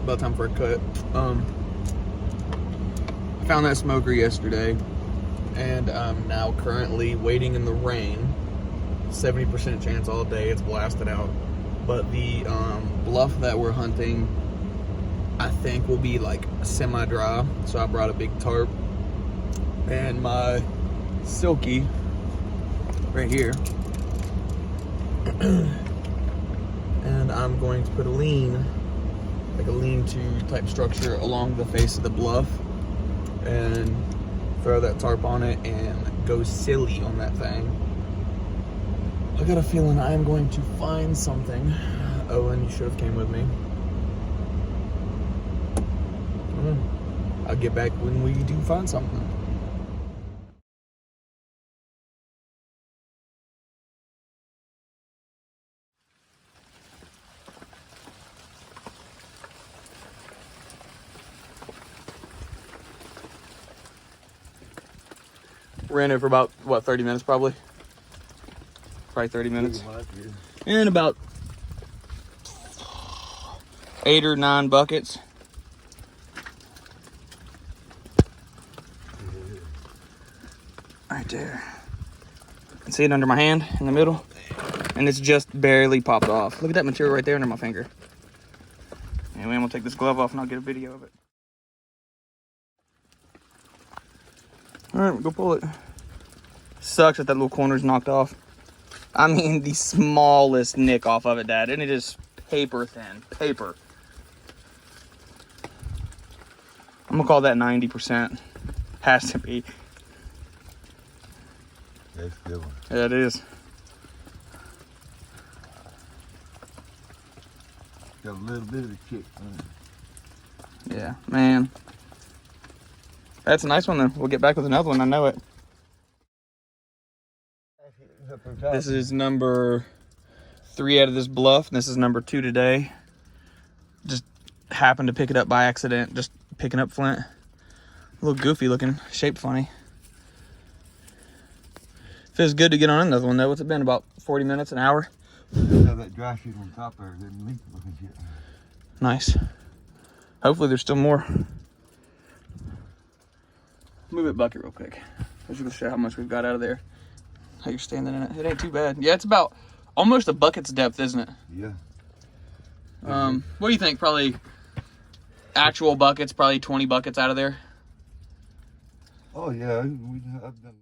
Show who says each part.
Speaker 1: about time for a cut. I found that smoker yesterday, and I'm now currently waiting in the rain. 70% chance all day it's blasted out. But the bluff that we're hunting, I think will be like semi-dry. So I brought a big tarp and my silky right here. And I'm going to put a lean-to type structure along the face of the bluff and throw that tarp on it and go silly on that thing. I got a feeling I'm going to find something. Owen, you should have came with me. I'll get back when we do find something. Ran it for about, what, 30 minutes probably? Probably 30 minutes. And about 8 or 9 buckets. Right there. You can see it under my hand in the middle. And it's just barely popped off. Look at that material right there under my finger. Anyway, I'm gonna take this glove off and I'll get a video of it. All right, we'll go pull it. Sucks that little corner's knocked off. I mean, the smallest nick off of it, Dad. And it is paper thin. Paper. I'm gonna call that 90%. Has to be.
Speaker 2: That's a good one.
Speaker 1: Yeah, it is.
Speaker 2: Got a little bit of a kick on it.
Speaker 1: Yeah, man. That's a nice one, though. We'll get back with another one. I know it. This is number 3 out of this bluff. And this is number 2 today. Just happened to pick it up by accident. Just picking up flint. A little goofy looking. Shaped funny. Feels good to get on another one, though. What's it been? About 40 minutes, an hour?
Speaker 2: Have that dry shit on top there. That leak looking shit.
Speaker 1: Nice. Hopefully there's still more. Move it bucket real quick. I was just gonna show how much we've got out of there. How you're standing in it. It ain't too bad. Yeah, it's about almost a bucket's depth, isn't it?
Speaker 2: Yeah.
Speaker 1: What do you think? Probably actual buckets, probably 20 buckets out of there.
Speaker 2: Oh yeah, I've done.